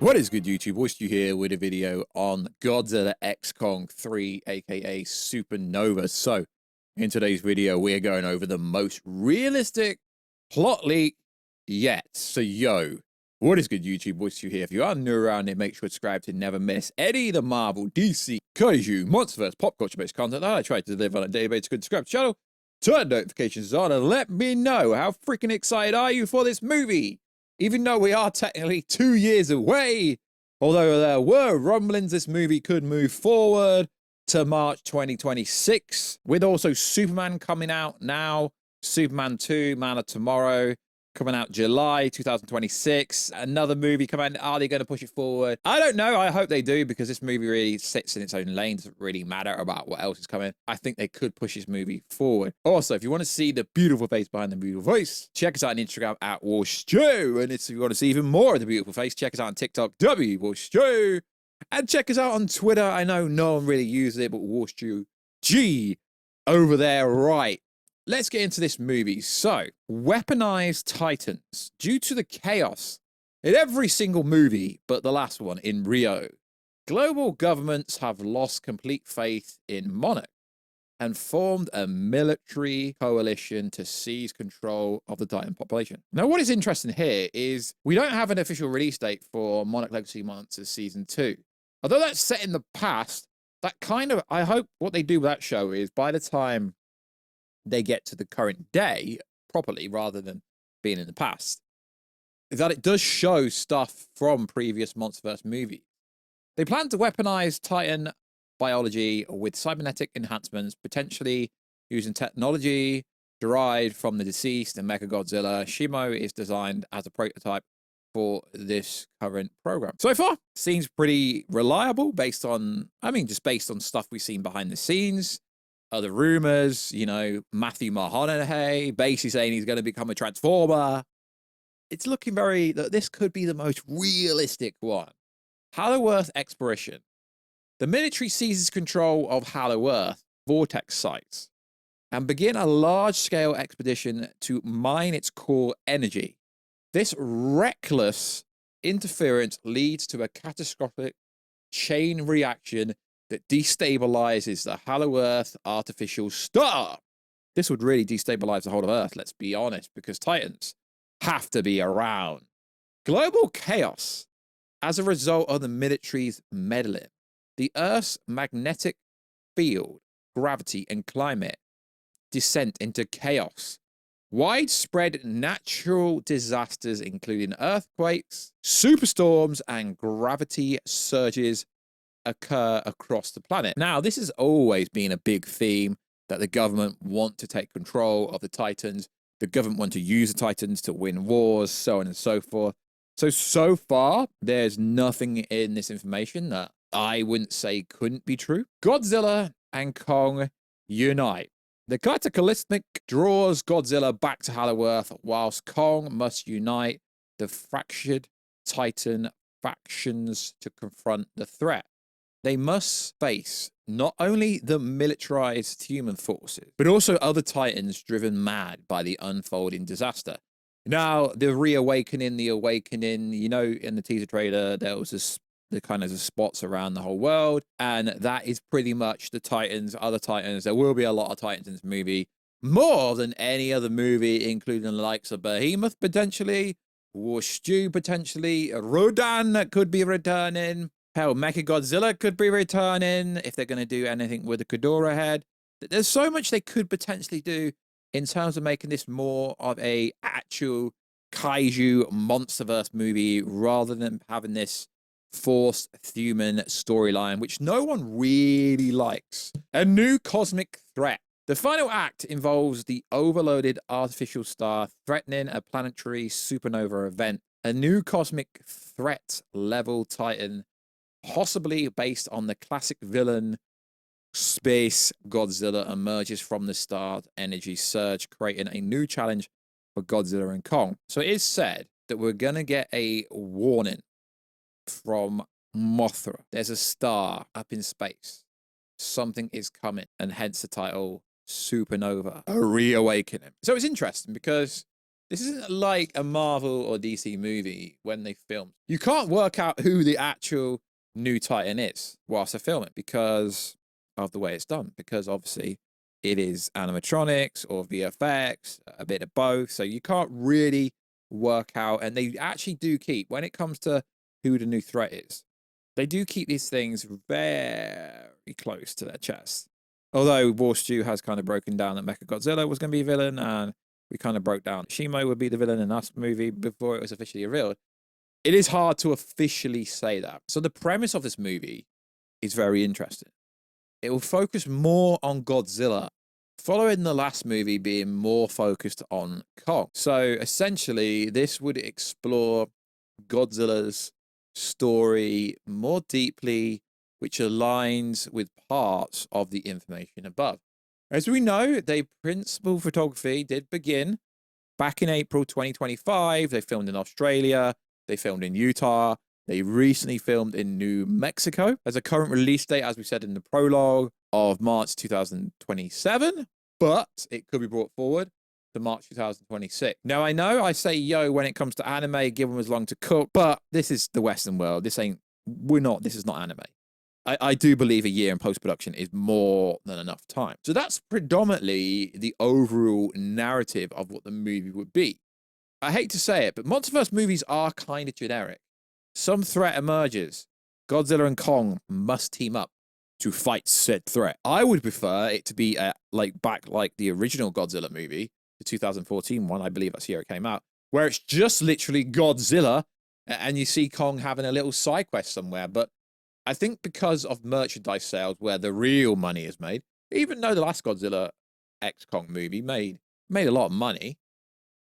What is good, YouTube? Warstu here with a video on Godzilla X Kong 3, aka Supernova. So, in today's video, we're going over the most realistic plot leak yet. So, what is good, YouTube? Warstu here. If you are new around here, make sure to subscribe to never miss any of the Marvel, DC, Kaiju, MonsterVerse, pop culture-based content that I try to deliver on a daily basis. Subscribe to the channel, turn notifications on, and let me know how freaking excited are you for this movie. Even though we are technically 2 years away, although there were rumblings this movie could move forward to March 2026, with also Superman coming out now, Superman 2, Man of Tomorrow, coming out July 2026, another movie coming out. Are they going to push it forward? I don't know. I hope they do, because this movie really sits in its own lane. Doesn't really matter about what else is coming. I think they could push this movie forward. Also, if you want to see the beautiful face behind the beautiful voice, check us out on Instagram at Warstu. And if you want to see even more of the beautiful face, check us out on TikTok, Warstu. And check us out on Twitter. I know no one really uses it, but Warstu G over there, right? Let's get into this movie. So, weaponized Titans. Due to the chaos in every single movie but the last one in Rio, global governments have lost complete faith in Monarch and formed a military coalition to seize control of the Titan population. Now, what is interesting here is we don't have an official release date for Monarch Legacy Monsters Season 2. Although that's set in the past, that kind of, I hope what they do with that show is by the time they get to the current day properly, rather than being in the past, that it does show stuff from previous MonsterVerse movies. They plan to weaponize Titan biology with cybernetic enhancements, potentially using technology derived from the deceased and Mechagodzilla. Shimo is designed as a prototype for this current program. So far, seems pretty reliable based on, just based on stuff we've seen behind the scenes. Other rumors, Matthew McConaughey basically saying he's going to become a Transformer. It's looking that this could be the most realistic one. Hollow Earth exploration. The military seizes control of Hollow Earth vortex sites and begin a large-scale expedition to mine its core energy. This reckless interference leads to a catastrophic chain reaction that destabilizes the Hollow Earth artificial star. This would really destabilize the whole of Earth, let's be honest, because Titans have to be around. Global chaos as a result of the military's meddling. The Earth's magnetic field, gravity, and climate descent into chaos. Widespread natural disasters, including earthquakes, superstorms, and gravity surges, occur across the planet. Now, this has always been a big theme, that the government want to take control of the Titans. The government want to use the Titans to win wars, so on and so forth. So far, there's nothing in this information that I wouldn't say couldn't be true. Godzilla and Kong unite. The cataclysmic draws Godzilla back to Hollow Earth, whilst Kong must unite the fractured Titan factions to confront the threat. They must face not only the militarized human forces, but also other Titans driven mad by the unfolding disaster. Now, the reawakening, the awakening, in the teaser trailer, there was the kind of the spots around the whole world, and that is pretty much the Titans, other Titans. There will be a lot of Titans in this movie, more than any other movie, including the likes of Behemoth, potentially, Warstu, potentially, Rodan that could be returning. Hell, Mechagodzilla could be returning if they're going to do anything with the Ghidorah head. There's so much they could potentially do in terms of making this more of a actual Kaiju MonsterVerse movie, rather than having this forced human storyline, which no one really likes. A new cosmic threat. The final act involves the overloaded artificial star threatening a planetary supernova event. A new cosmic threat level Titan, possibly based on the classic villain Space Godzilla, emerges from the star's energy surge, creating a new challenge for Godzilla and Kong. So it is said that we're going to get a warning from Mothra. There's a star up in space. Something is coming, and hence the title Supernova, a reawakening. So it's interesting because This isn't like a Marvel or DC movie when they film. You can't work out who the actual new Titan is whilst they're filming because of the way it's done. Because obviously it is animatronics or VFX, a bit of both. So you can't really work out. And they actually do keep, when it comes to who the new threat is, they do keep these things very close to their chest. Although Warstu has kind of broken down that Mechagodzilla was going to be a villain, and we kind of broke down Shimo would be the villain in this movie before it was officially revealed. It is hard to officially say that. So the premise of this movie is very interesting. It will focus more on Godzilla, following the last movie being more focused on Kong. So essentially, this would explore Godzilla's story more deeply, which aligns with parts of the information above. As we know, the principal photography did begin back in April 2025. They filmed in Australia, they filmed in Utah, they recently filmed in New Mexico. There's a current release date, as we said in the prologue, of March 2027, but it could be brought forward to March 2026. Now, I know I say yo when it comes to anime, give them as long to cook, but this is the Western world. This is not anime. I do believe a year in post-production is more than enough time. So that's predominantly the overall narrative of what the movie would be. I hate to say it, but MonsterVerse movies are kind of generic. Some threat emerges. Godzilla and Kong must team up to fight said threat. I would prefer it to be like the original Godzilla movie, the 2014 one, I believe that's the year it came out, where it's just literally Godzilla and you see Kong having a little side quest somewhere. But I think because of merchandise sales where the real money is made, even though the last Godzilla X Kong movie made a lot of money,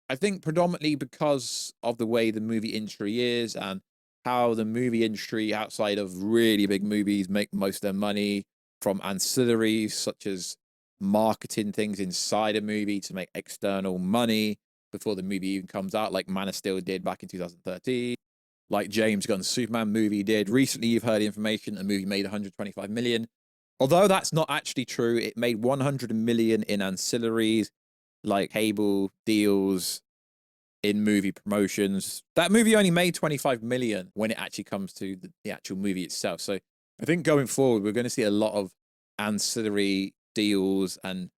I think predominantly because of the way the movie industry is and how the movie industry outside of really big movies make most of their money from ancillaries such as marketing things inside a movie to make external money before the movie even comes out, like Man of Steel did back in 2013. Like James Gunn's Superman movie did. Recently, you've heard information the movie made 125 million. Although that's not actually true, it made 100 million in ancillaries, like cable deals, in movie promotions. That movie only made 25 million when it actually comes to the actual movie itself. So I think going forward, we're going to see a lot of ancillary deals and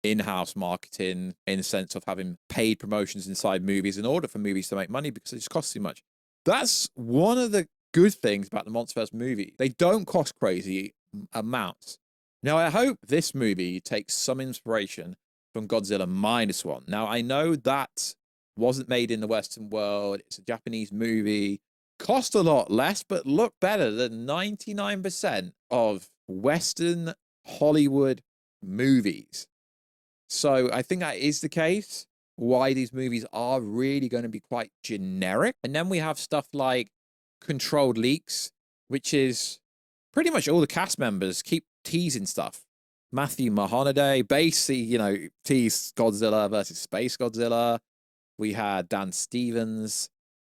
in-house marketing in the sense of having paid promotions inside movies in order for movies to make money because it just costs too much. That's one of the good things about the MonsterVerse movie. They don't cost crazy amounts. Now, I hope this movie takes some inspiration from Godzilla -1. Now, I know that wasn't made in the Western world. It's a Japanese movie. Cost a lot less, but looked better than 99% of Western Hollywood movies. So I think that is the case. Why these movies are really going to be quite generic. And then we have stuff like controlled leaks, which is pretty much all the cast members keep teasing stuff. Matthew McConaughey basically, teased Godzilla versus Space Godzilla. We had Dan Stevens,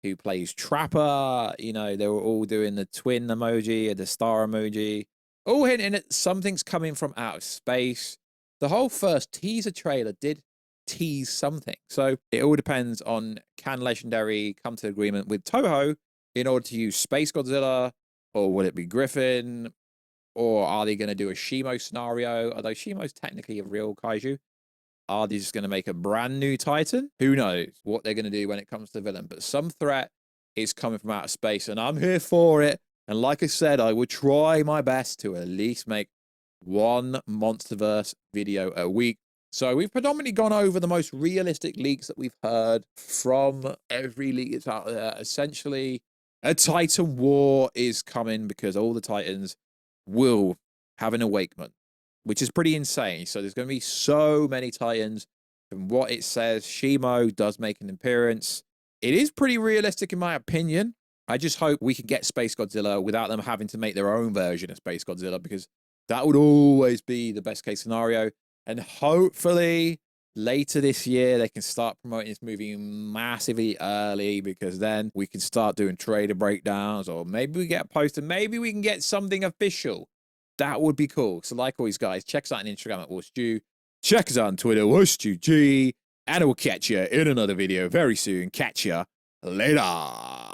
who plays Trapper. They were all doing the twin emoji or the star emoji, all hinting at something's coming from outer space. The whole first teaser trailer did tease something. So it all depends on, can Legendary come to agreement with Toho in order to use Space Godzilla, or will it be Griffin, or are they going to do a Shimo scenario? Although Shimo's technically a real kaiju. Are they just going to make a brand new Titan? Who knows what they're going to do when it comes to villain. But some threat is coming from outer space, and I'm here for it. And like I said, I would try my best to at least make one MonsterVerse video a week. So we've predominantly gone over the most realistic leaks that we've heard from every leak that's out there. Essentially, a Titan war is coming because all the Titans will have an awakening, which is pretty insane. So there's going to be so many Titans. From what it says, Shimo does make an appearance. It is pretty realistic in my opinion. I just hope we can get Space Godzilla without them having to make their own version of Space Godzilla, because that would always be the best case scenario. And hopefully later this year, they can start promoting this movie massively early, because then we can start doing trailer breakdowns, or maybe we get a poster. Maybe we can get something official. That would be cool. So like always, guys, check us out on Instagram at Warstu. Check us out on Twitter, WarstuG. And I will catch you in another video very soon. Catch you later.